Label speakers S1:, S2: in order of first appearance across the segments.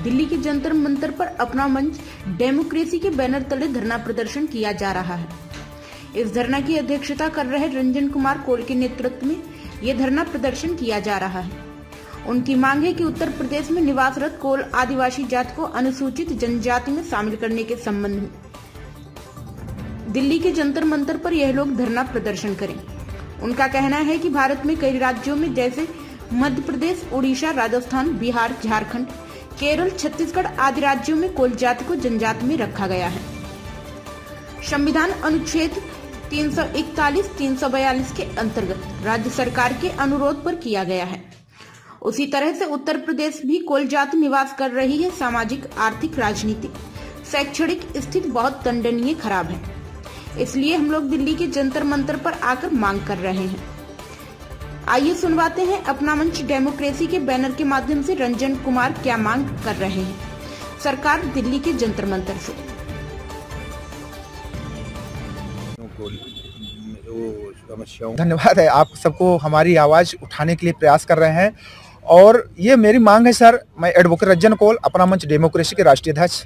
S1: दिल्ली के जंतर मंतर पर अपना मंच डेमोक्रेसी के बैनर तले धरना प्रदर्शन किया जा रहा है। इस धरना की अध्यक्षता कर रहे रंजन कुमार कोल के नेतृत्व में ये धरना प्रदर्शन किया जा रहा है। उनकी मांग है कि उत्तर प्रदेश में निवासरत कोल आदिवासी जाति को अनुसूचित जनजाति में शामिल करने के संबंध में दिल्ली के जंतर मंतर पर यह लोग धरना प्रदर्शन करें। उनका कहना है कि भारत में कई राज्यों में जैसे मध्य प्रदेश, उड़ीसा, राजस्थान, बिहार, झारखंड, केरल, छत्तीसगढ़ आदि राज्यों में कोल जाति को जनजाति में रखा गया है। संविधान अनुच्छेद 341, 342 के अंतर्गत राज्य सरकार के अनुरोध पर किया गया है। उसी तरह से उत्तर प्रदेश भी कोल जाति निवास कर रही है। सामाजिक, आर्थिक, राजनीतिक, शैक्षणिक स्थिति बहुत दंडनीय खराब है। इसलिए हम लोग दिल्ली के जंतर मंतर पर आकर मांग कर रहे हैं। आइए सुनवाते हैं अपना मंच डेमोक्रेसी के बैनर के माध्यम से रंजन कुमार क्या मांग कर रहे हैं सरकार दिल्ली के जंतर मंतर से।
S2: धन्यवाद है आप सबको हमारी आवाज उठाने के लिए प्रयास कर रहे हैं। और ये मेरी मांग है सर, मैं एडवोकेट रंजन कोल, अपना मंच डेमोक्रेसी के राष्ट्रीय अध्यक्ष।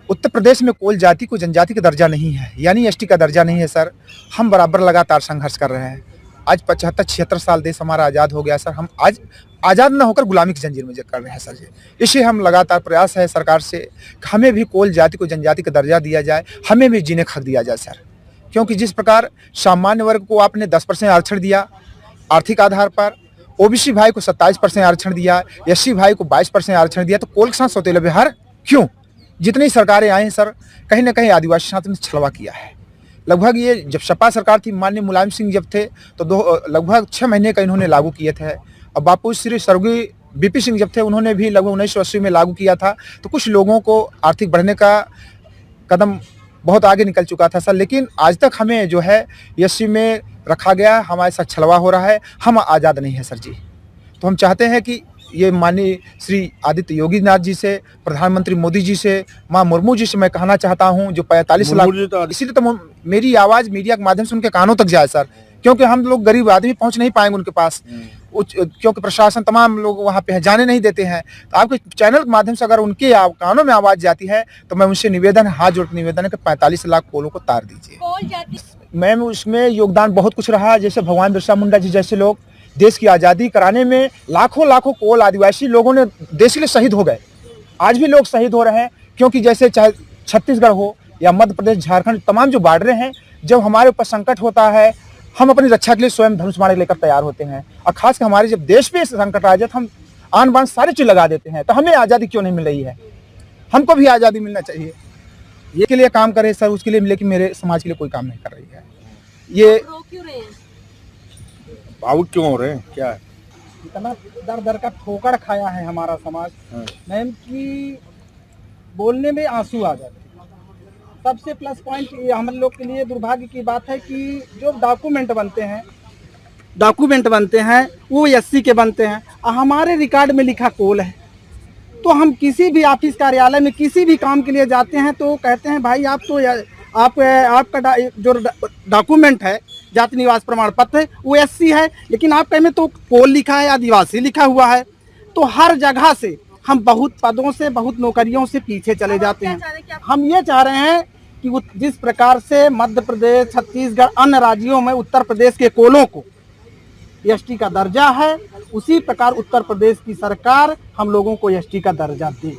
S2: उत्तर प्रदेश में कोल जाति को जनजाति का दर्जा नहीं है, यानी एसटी का दर्जा नहीं है सर। हम बराबर लगातार संघर्ष कर रहे हैं। आज 75-76 साल देश हमारा आज़ाद हो गया सर। हम आज आज़ाद न होकर गुलामी की जंजीर में कर रहे हैं सर जी। इसे हम लगातार प्रयास है सरकार से कि हमें भी कोल जाति को जनजाति का दर्जा दिया जाए, हमें भी जीने का हक दिया जाए सर। क्योंकि जिस प्रकार सामान्य वर्ग को आपने 10% आरक्षण दिया आर्थिक आधार पर, ओबीसी भाई को 27% आरक्षण दिया, एससी भाई को 22% आरक्षण दिया, तो कोल के साथ सौतेला व्यवहार क्यों? जितनी सरकारें आई हैं सर, कहीं ना कहीं आदिवासी साथ में छलवा किया है। लगभग ये जब सपा सरकार थी, माननीय मुलायम सिंह जब थे तो लगभग 6 महीने का इन्होंने लागू किए थे। और बापू श्री स्वर्गीय बीपी सिंह जब थे, उन्होंने भी लगभग 1980 में लागू किया था। तो कुछ लोगों को आर्थिक बढ़ने का कदम बहुत आगे निकल चुका था सर। लेकिन आज तक हमें जो है एससी में रखा गया, हमारे साथ छलवा हो रहा है, हम आज़ाद नहीं है सर जी। तो हम चाहते हैं कि ये माननीय श्री आदित्य योगी नाथ जी से, प्रधानमंत्री मोदी जी से, माँ मुर्मू जी से मैं कहना चाहता हूँ, जो 45 लाख, इसीलिए तो मेरी आवाज़ मीडिया के माध्यम से उनके कानों तक जाए सर। क्योंकि हम लोग गरीब आदमी पहुँच नहीं पाएंगे उनके पास, क्योंकि प्रशासन तमाम लोग वहाँ पे जाने नहीं देते हैं। तो आपके चैनल के माध्यम से अगर उनके कानों में आवाज़ जाती है तो मैं उनसे निवेदन, हाथ जोड़ निवेदन है कि 45 लाख कोलों को तार दीजिए। मैम उसमें योगदान बहुत कुछ रहा। जैसे भगवान बिरसा मुंडा जी जैसे लोग देश की आज़ादी कराने में लाखों कोल आदिवासी लोगों ने देश के लिए शहीद हो गए। आज भी लोग शहीद हो रहे हैं। क्योंकि जैसे चाहे छत्तीसगढ़ हो या मध्य प्रदेश, झारखंड, तमाम जो बॉर्डरें हैं, जब हमारे ऊपर संकट होता है, हम अपनी रक्षा के लिए स्वयं धनुष बाण लेकर तैयार होते हैं। और खासकर हमारे जब देश पे संकट आ जाए तो हम आन बान सारी चीज लगा देते हैं। तो हमें आज़ादी क्यों नहीं मिल रही है? हमको भी आज़ादी मिलना चाहिए। ये के लिए काम करे सर, उसके लिए, लेकिन मेरे समाज के लिए कोई काम नहीं कर रही है। ये
S3: भावुक क्यों हो रहे हैं? क्या है?
S4: इतना दर का ठोकर खाया है हमारा समाज मैम कि बोलने में आंसू आ जाते हैं। सबसे प्लस पॉइंट हम लोग के लिए दुर्भाग्य की बात है कि जो डॉक्यूमेंट बनते हैं वो एससी के बनते हैं। हमारे रिकॉर्ड में लिखा कोल है। तो हम किसी भी ऑफिस कार्यालय में किसी भी काम के लिए जाते हैं तो कहते हैं भाई आप तो आपका जो डॉक्यूमेंट है, जाति निवास प्रमाण पत्र है, वो एससी है, लेकिन आपके में तो कोल लिखा है, आदिवासी लिखा हुआ है। तो हर जगह से हम बहुत पदों से, बहुत नौकरियों से पीछे चले जाते हैं। हम ये चाह रहे हैं कि जिस प्रकार से मध्य प्रदेश, छत्तीसगढ़, अन्य राज्यों में उत्तर प्रदेश के कोलों को एसटी का दर्जा है, उसी प्रकार उत्तर प्रदेश की सरकार हम लोगों को एसटी का दर्जा दे।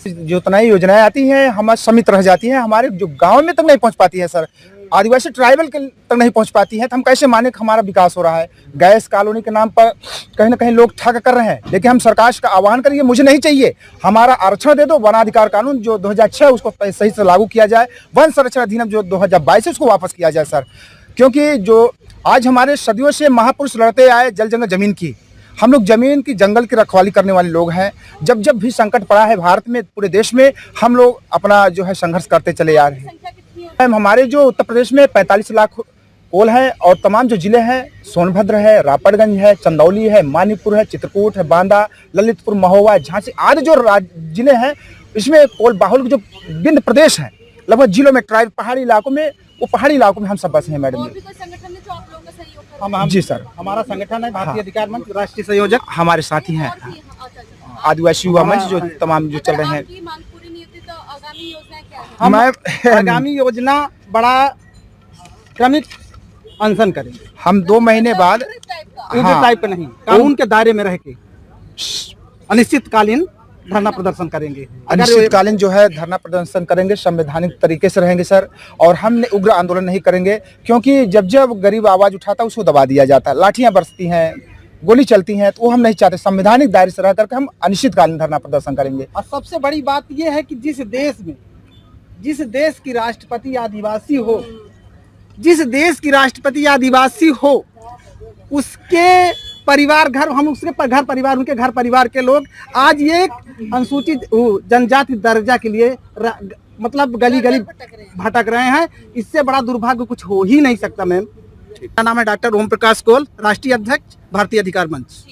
S2: जो तनाई योजनाएं आती हैं हमारे सीमित रह जाती हैं, हमारे जो गांव में तक नहीं पहुंच पाती है सर, आदिवासी ट्राइबल के तक नहीं पहुंच पाती है। तो हम कैसे माने कि हमारा विकास हो रहा है? गैस कॉलोनी के नाम पर कहीं ना कहीं लोग ठग कर रहे हैं। लेकिन हम सरकार का आह्वान करिए, मुझे नहीं चाहिए, हमारा आरक्षण दे दो। वन अधिकार कानून जो 2006 उसको सही से लागू किया जाए। वन संरक्षण अधिनियम जो 2022 है उसको वापस किया जाए सर। क्योंकि जो आज हमारे सदियों से महापुरुष लड़ते आए जल जंगल जमीन की, हम लोग जमीन की, जंगल की रखवाली करने वाले लोग हैं। जब जब भी संकट पड़ा है भारत में, पूरे देश में, हम लोग अपना जो है संघर्ष करते चले आ रहे हैं। हमारे जो उत्तर प्रदेश में 45 लाख कोल है और तमाम जो जिले हैं, सोनभद्र है, रापड़गंज है, चंदौली है, मानीपुर है, चित्रकूट है, बांदा, ललितपुर, महोबा, झांसी आदि जो जिले हैं, इसमें कोल बाहुल जो विंध्य प्रदेश है, लगभग जिलों में ट्राइब पहाड़ी इलाकों में, वो पहाड़ी इलाकों में हम सब बसे हैं मैडम।
S4: जी सर, हमारा संगठन है भारतीय अधिकार मंच, राष्ट्रीय संयोजक
S2: हमारे साथी हैं। आदिवासी युवा मंच जो तमाम जो चल रहे हैं।
S5: आपकी मांग पूरी नहीं होती तो आगामी योजना क्या है?
S4: हम
S2: मैं
S4: आगामी योजना बड़ा क्रमिक अनशन करेंगे।
S2: हम 2 महीने बाद
S5: इस टाइप का
S4: उस
S2: हाँ।
S4: टाइप का नहीं, कानून के दायरे में रह के अनिश्चितकालीन धरना प्रदर्शन करेंगे। अगर
S2: अनिश्चितकालीन जो है धरना प्रदर्शन करेंगे, संवैधानिक तरीके से रहेंगे सर, और हम उग्र आंदोलन नहीं करेंगे, क्योंकि जब जब गरीब आवाज उठाता है उसको दबा दिया जाता है, लाठियां बरसती हैं, गोली चलती हैं, तो वो हम नहीं चाहते। संवैधानिक दायरे से रह करके हम अनिश्चितकालीन धरना प्रदर्शन करेंगे।
S4: और सबसे बड़ी बात यह है कि जिस देश की राष्ट्रपति आदिवासी हो, जिस देश की राष्ट्रपति आदिवासी हो, उसके परिवार घर, हम उसके घर परिवार, उनके घर परिवार के लोग आज ये अनुसूचित जनजाति दर्जा के लिए मतलब गली गली भटक रहे हैं। इससे बड़ा दुर्भाग्य कुछ हो ही नहीं सकता। मैम, मेरा नाम है डॉक्टर ओम प्रकाश कोल, राष्ट्रीय अध्यक्ष भारतीय अधिकार मंच।